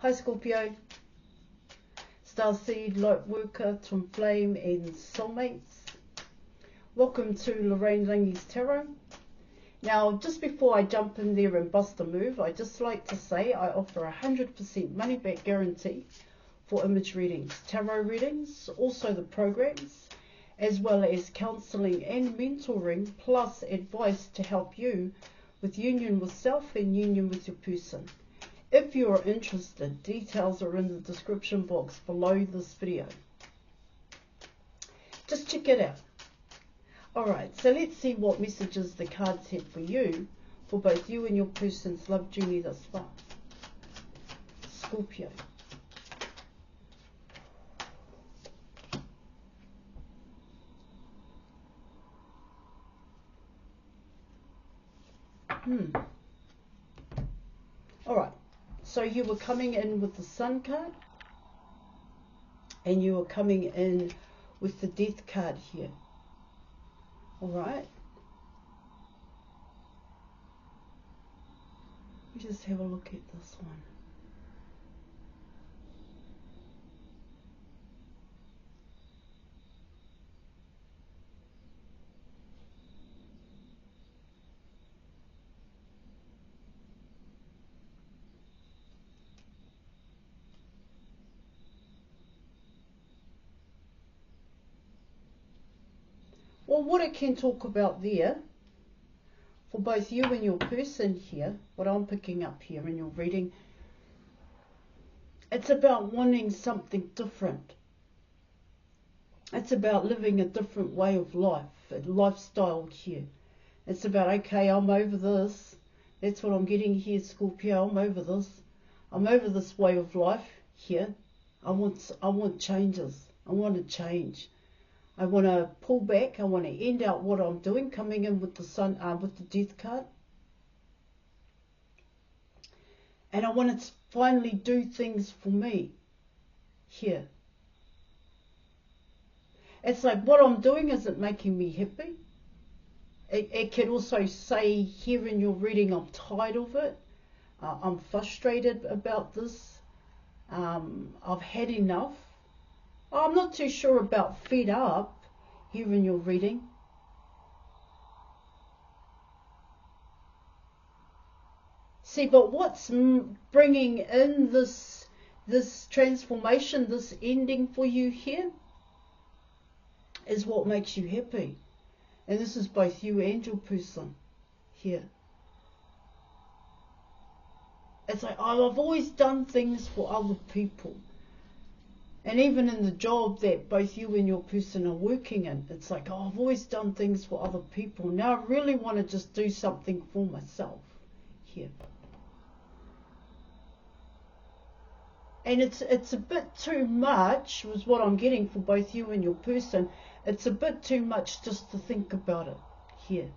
Hi Scorpio, Starseed, Lightworker, Twin Flame and Soulmates. Welcome to Lorraine Rangi's Tarot. Now, just before I jump in there and bust a move, I just like to say I offer 100% money back guarantee for image readings, tarot readings, also the programs, as well as counselling and mentoring, plus advice to help you with union with self and union with your person. If you are interested, details are in the description box below this video. Just check it out. Alright, so let's see what messages the cards have for you, for both you and your person's love journey thus far. Scorpio. Alright, so you were coming in with the Sun card, and you were coming in with the Death card here. Alright. Let me just have a look at this one. Well, what I can talk about there, for both you and your person here, what I'm picking up here in your reading, it's about wanting something different. It's about living a different way of life, a lifestyle here. It's about, okay, I'm over this. That's what I'm getting here, Scorpio. I'm over this. I'm over this way of life here. I want changes. I want to change. I want to pull back. I want to end out what I'm doing, coming in with the Sun, with the Death card. And I want to finally do things for me here. It's like what I'm doing isn't making me happy. It can also say here in your reading, I'm tired of it. I'm frustrated about this. I've had enough. I'm not too sure about fed up here in your reading. See, but what's bringing in this transformation, this ending for you here, is what makes you happy. And this is both you and your person here. It's like, oh, I've always done things for other people. And even in the job that both you and your person are working in, it's like, oh, I've always done things for other people. Now I really want to just do something for myself here. And it's a bit too much, was what I'm getting for both you and your person. It's a bit too much just to think about it here.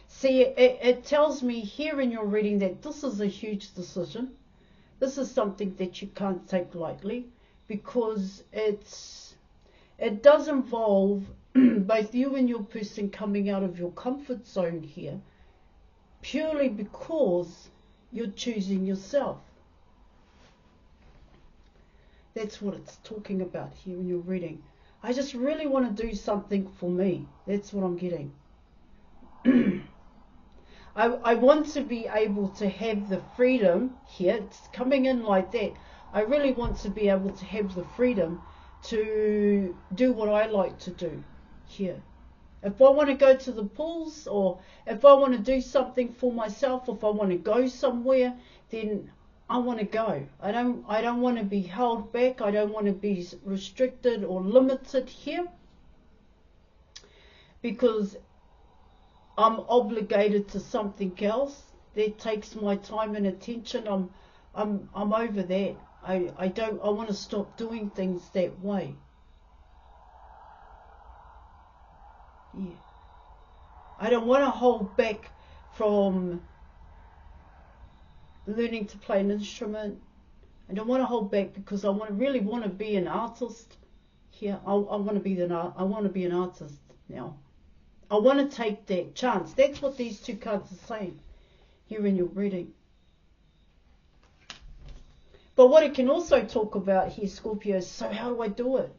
See, it tells me here in your reading that this is a huge decision. This is something that you can't take lightly, because it does involve both you and your person coming out of your comfort zone here, purely because you're choosing yourself. That's what it's talking about here in your reading. I just really want to do something for me. That's what I'm getting. I want to be able to have the freedom here. It's coming in like that. I really want to be able to have the freedom to do what I like to do here. If I want to go to the pools, or if I want to do something for myself, if I want to go somewhere, then I want to go. I don't want to be held back. I don't want to be restricted or limited here, because I'm obligated to something else that takes my time and attention. I'm over that. I want to stop doing things that way. Yeah. I don't want to hold back from learning to play an instrument. I don't want to hold back because I really want to be an artist here. I want to be an artist now. I want to take that chance. That's what these two cards are saying here in your reading. But what it can also talk about here, Scorpio, is, so how do I do it?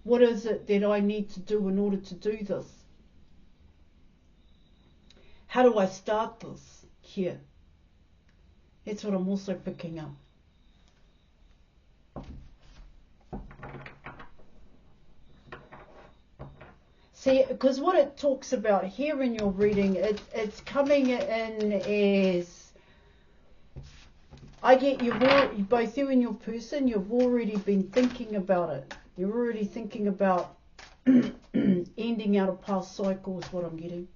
What is it that I need to do in order to do this? How do I start this here? That's what I'm also picking up. See, because what it talks about here in your reading, it's coming in as, I get both you and your person, you've already been thinking about it. You're already thinking about ending out a past cycle is what I'm getting.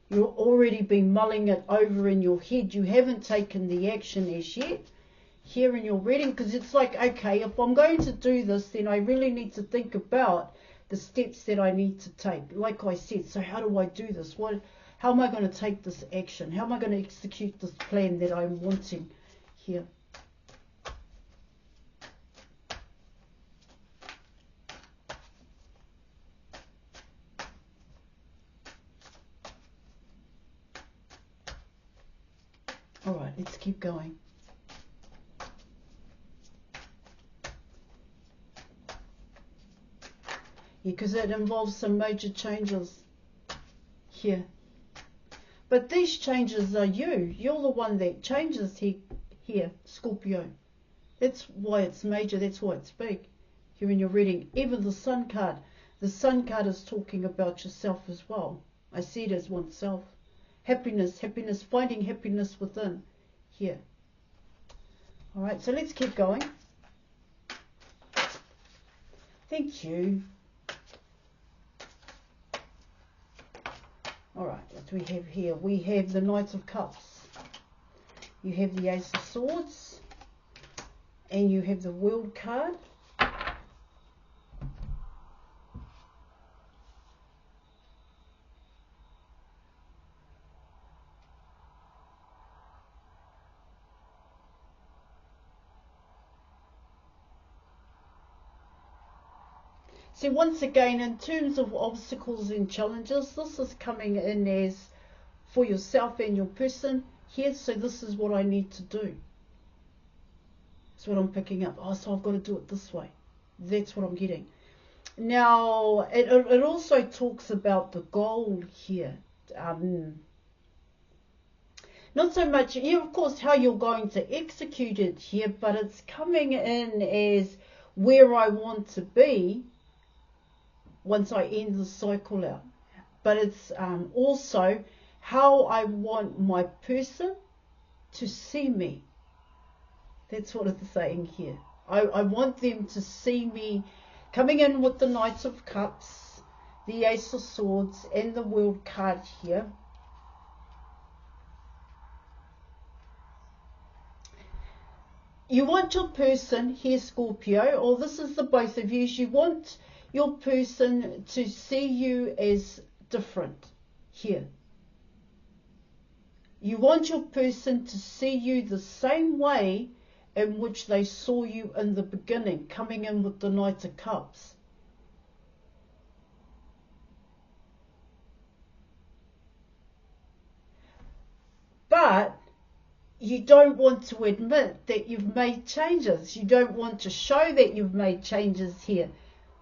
You've already been mulling it over in your head. You haven't taken the action as yet here in your reading, because it's like, okay, if I'm going to do this, then I really need to think about the steps that I need to take. Like I said, so how do I do this? How am I going to take this action? How am I going to execute this plan that I'm wanting here? All right, let's keep going. Because it involves some major changes here. But these changes are you. You're the one that changes here, Scorpio. That's why it's major. That's why it's big. Here in your reading, even the Sun card. The Sun card is talking about yourself as well. I see it as oneself. Happiness, happiness, finding happiness within here. All right, so let's keep going. Thank you. All right, what do we have here? We have the Knight of Cups. You have the Ace of Swords. And you have the World card. So once again, in terms of obstacles and challenges, this is coming in as for yourself and your person here. So this is what I need to do. That's what I'm picking up. Oh, so I've got to do it this way. That's what I'm getting. Now, it also talks about the goal here. Not so much, yeah, of course, how you're going to execute it here, but it's coming in as where I want to be once I end the cycle out. But it's also how I want my person to see me. That's what it's saying here. I want them to see me coming in with the Knight of Cups, the Ace of Swords, and the World card here. You want your person here, Scorpio, or this is the both of you. You want your person to see you as different here. You want your person to see you the same way in which they saw you in the beginning, coming in with the Knight of Cups. But you don't want to admit that you've made changes. You don't want to show that you've made changes here.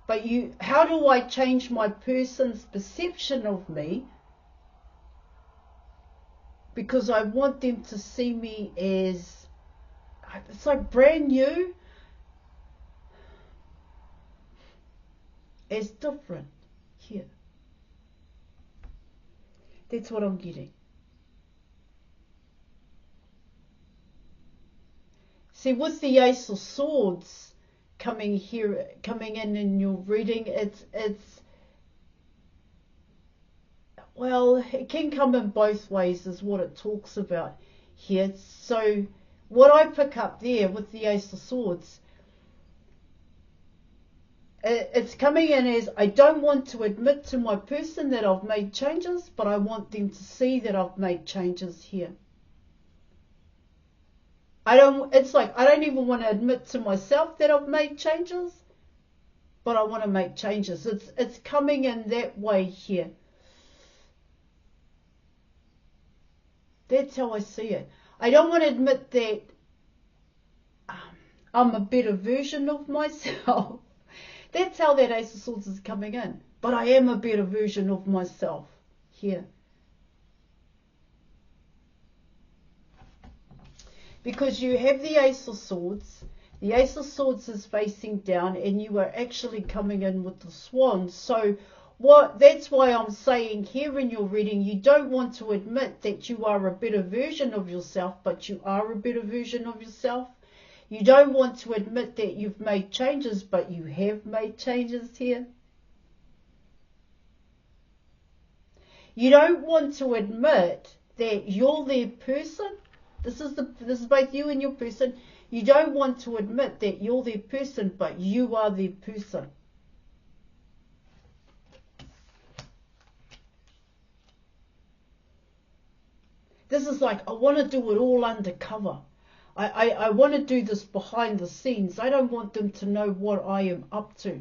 But how do I change my person's perception of me? Because I want them to see me as, it's like brand new, as different here. That's what I'm getting. See, with the Ace of Swords coming in your reading, well, it can come in both ways is what it talks about here. So what I pick up there with the Ace of Swords, it's coming in as I don't want to admit to my person that I've made changes, but I want them to see that I've made changes here. It's like I don't even want to admit to myself that I've made changes, but I want to make changes. It's coming in that way here, That's how I see it. I don't want to admit that I'm a better version of myself. That's how that Ace of Swords is coming in. But I am a better version of myself here. Because you have the Ace of Swords. The Ace of Swords is facing down and you are actually coming in with the Swan. So that's why I'm saying here in your reading, you don't want to admit that you are a better version of yourself, but you are a better version of yourself. You don't want to admit that you've made changes, but you have made changes here. You don't want to admit that you're their person. This is both you and your person. You don't want to admit that you're their person, but you are their person. This is like, I want to do it all undercover. I want to do this behind the scenes. I don't want them to know what I am up to.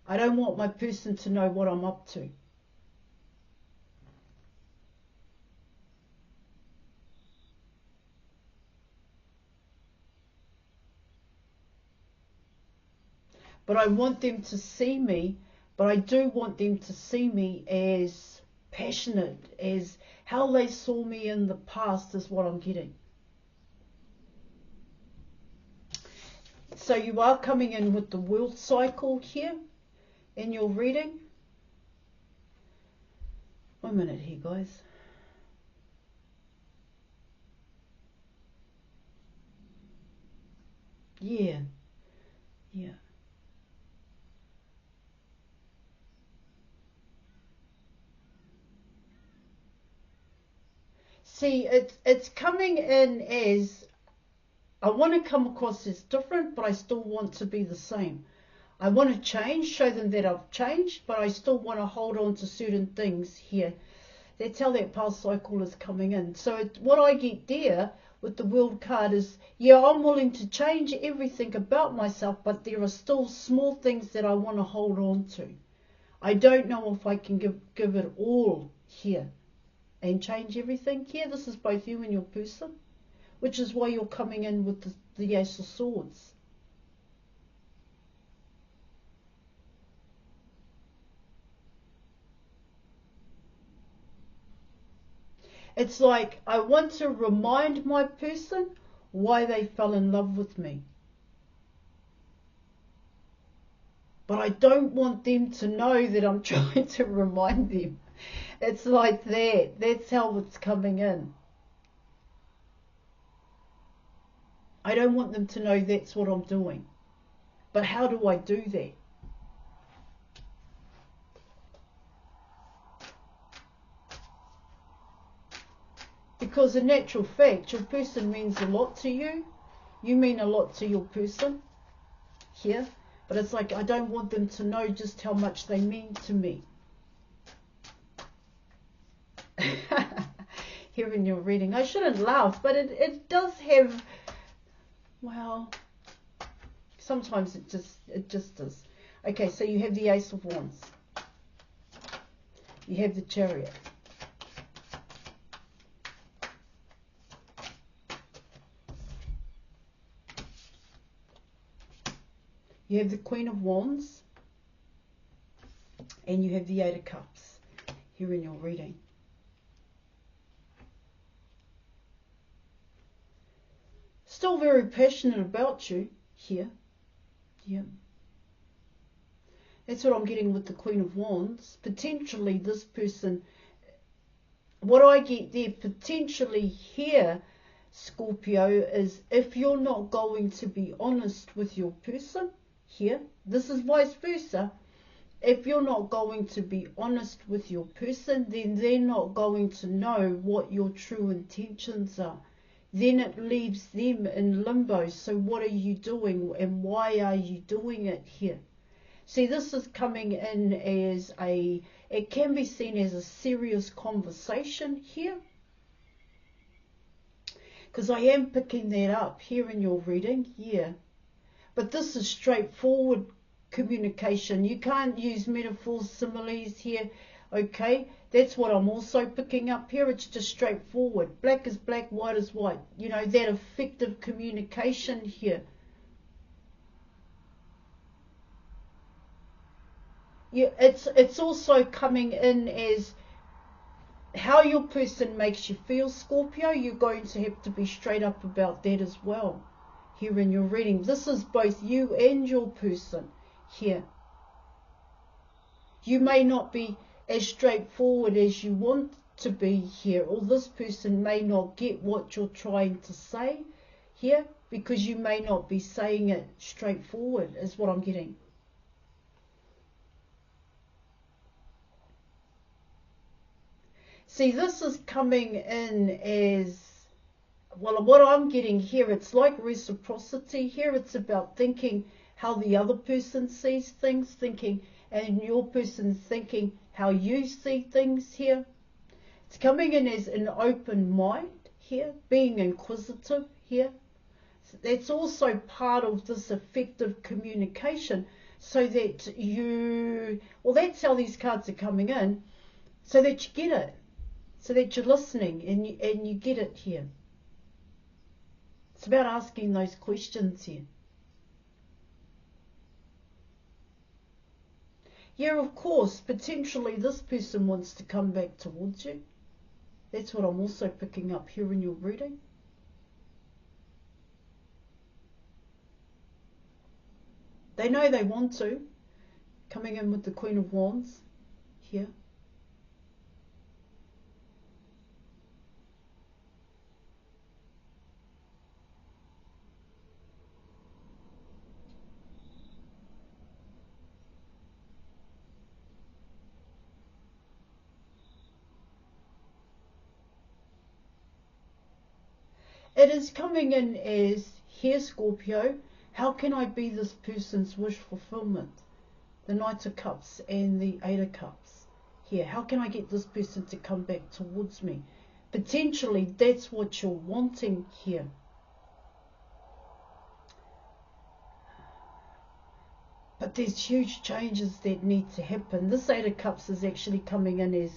I don't want my person to know what I'm up to. But I want them to see me, but I do want them to see me as passionate, as how they saw me in the past is what I'm getting. So you are coming in with the world cycle here in your reading. 1 minute here, guys. Yeah. See, it's coming in as, I want to come across as different, but I still want to be the same. I want to change, show them that I've changed, but I still want to hold on to certain things here. That's how that past cycle is coming in. So what I get there with the World card is, yeah, I'm willing to change everything about myself, but there are still small things that I want to hold on to. I don't know if I can give it all here and change everything here. This is both you and your person, which is why you're coming in with the Ace of Swords. It's like, I want to remind my person why they fell in love with me. But I don't want them to know that I'm trying to remind them. It's like that. That's how it's coming in. I don't want them to know that's what I'm doing. But how do I do that? Because in natural fact, your person means a lot to you. You mean a lot to your person here. But it's like, I don't want them to know just how much they mean to me. Here in your reading. I shouldn't laugh, but it does have, well, sometimes it just does. Okay, so you have the Ace of Wands. You have the Chariot. You have the Queen of Wands. And you have the Eight of Cups here in your reading. Still very passionate about you here. Yeah. That's what I'm getting with the Queen of Wands. Potentially this person, what I get there potentially here, Scorpio, is if you're not going to be honest with your person here, this is vice versa. If you're not going to be honest with your person, then they're not going to know what your true intentions are. Then it leaves them in limbo. So what are you doing and why are you doing it here? See, this is coming in as it can be seen as a serious conversation here. Because I am picking that up here in your reading, yeah. But this is straightforward communication. You can't use metaphors, similes here. Okay, that's what I'm also picking up here. It's just straightforward. Black is black, white is white. You know, that effective communication here. Yeah, it's also coming in as how your person makes you feel, Scorpio. You're going to have to be straight up about that as well here in your reading. This is both you and your person here. You may not be as straightforward as you want to be here, or this person may not get what you're trying to say here because you may not be saying it straightforward, is what I'm getting. See, this is coming in as, well, what I'm getting here, it's like reciprocity here. It's about thinking how the other person sees things, thinking, and your person thinking how you see things here. It's coming in as an open mind here, being inquisitive here. That's also part of this effective communication, so that you, well, that's how these cards are coming in, so that you get it. So that you're listening and you get it here. It's about asking those questions here. Yeah, of course, potentially this person wants to come back towards you. That's what I'm also picking up here in your reading. They know they want to. Coming in with the Queen of Wands here. It is coming in as, here Scorpio, how can I be this person's wish fulfillment? The Knight of Cups and the Eight of Cups. Here, how can I get this person to come back towards me? Potentially, that's what you're wanting here. But there's huge changes that need to happen. This Eight of Cups is actually coming in as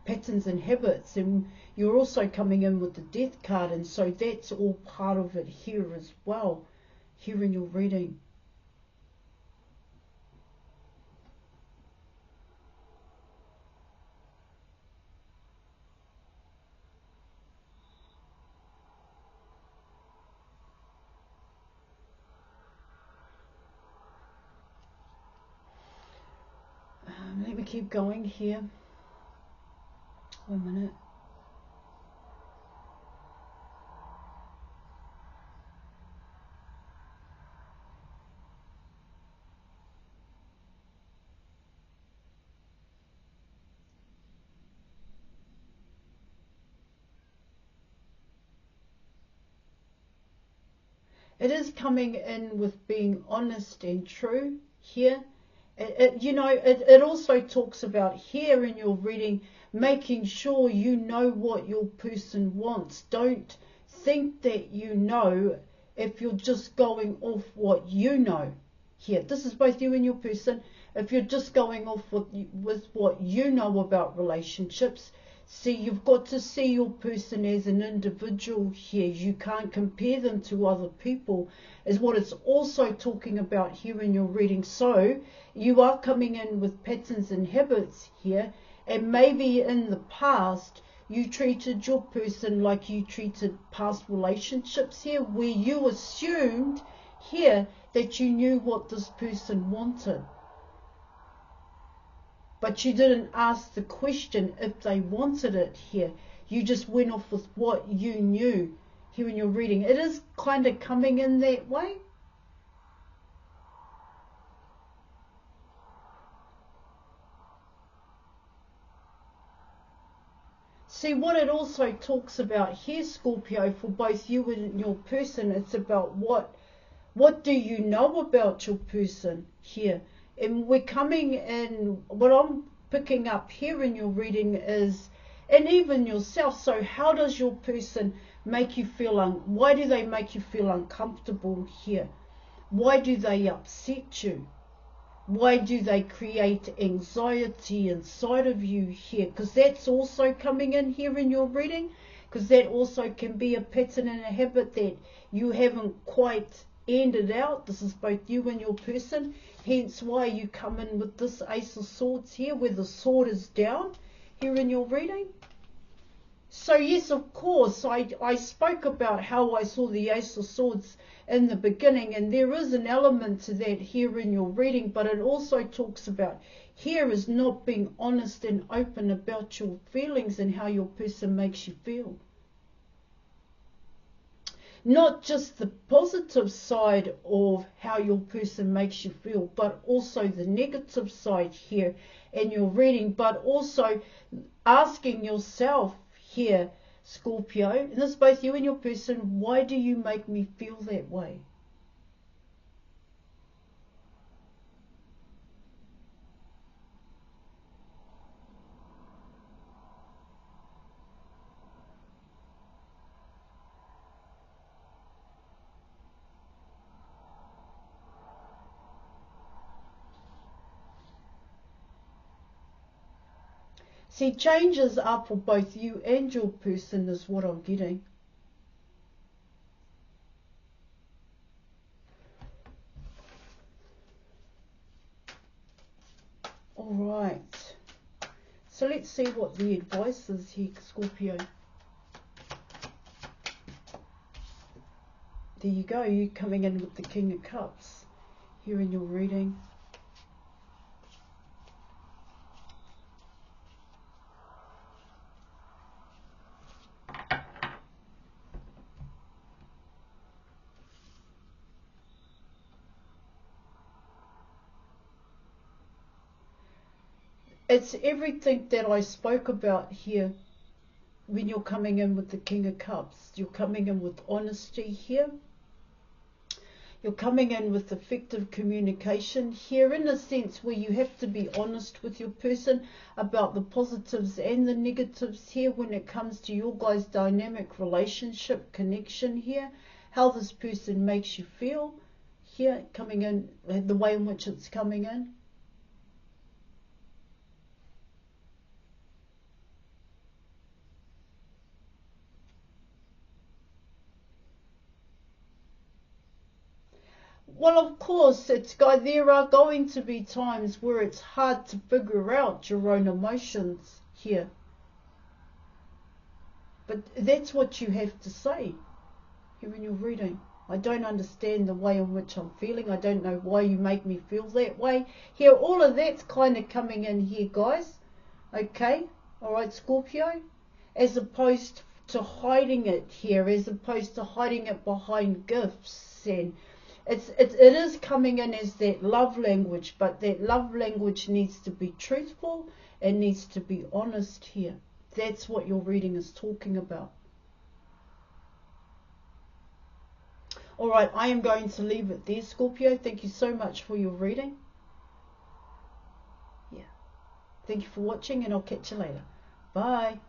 patterns and habits, and you're also coming in with the Death card, and so that's all part of it here as well, here in your reading. Let me keep going here. 1 minute. It is coming in with being honest and true here. It also talks about here in your reading, making sure you know what your person wants. Don't think that you know if you're just going off what you know here. This is both you and your person. If you're just going off with what you know about relationships, see, you've got to see your person as an individual here. You can't compare them to other people, is what it's also talking about here in your reading. So you are coming in with patterns and habits here, and maybe in the past you treated your person like you treated past relationships here, where you assumed here that you knew what this person wanted. But you didn't ask the question if they wanted it here. You just went off with what you knew here in your reading. It is kind of coming in that way. See, what it also talks about here, Scorpio, for both you and your person, it's about what do you know about your person here. And we're coming in, what I'm picking up here in your reading is, and even yourself, so how does your person make you feel, why do they make you feel uncomfortable here? Why do they upset you? Why do they create anxiety inside of you here? Because that's also coming in here in your reading, because that also can be a pattern and a habit that you haven't quite ended out. This is both you and your person, hence why you come in with this Ace of Swords here, where the sword is down here in your reading. So yes, of course, I spoke about how I saw the Ace of Swords in the beginning, and there is an element to that here in your reading, but it also talks about here is not being honest and open about your feelings and how your person makes you feel. Not just the positive side of how your person makes you feel, but also the negative side here in your reading, but also asking yourself here, Scorpio, and this is both you and your person, why do you make me feel that way? See, changes are for both you and your person is what I'm getting. All right. So let's see what the advice is here, Scorpio. There you go. You're coming in with the King of Cups here in your reading. It's everything that I spoke about here when you're coming in with the King of Cups. You're coming in with honesty here. You're coming in with effective communication here, in a sense where you have to be honest with your person about the positives and the negatives here when it comes to your guys' dynamic relationship connection here, how this person makes you feel here, coming in, the way in which it's coming in. Well, of course, there are going to be times where it's hard to figure out your own emotions here. But that's what you have to say here in your reading. I don't understand the way in which I'm feeling. I don't know why you make me feel that way. Here, all of that's kind of coming in here, guys. Okay? All right, Scorpio? As opposed to hiding it here, as opposed to hiding it behind gifts, and it is coming in as that love language, but that love language needs to be truthful and needs to be honest here. That's what your reading is talking about. All right, I am going to leave it there, Scorpio. Thank you so much for your reading. Yeah. Thank you for watching, and I'll catch you later. Bye.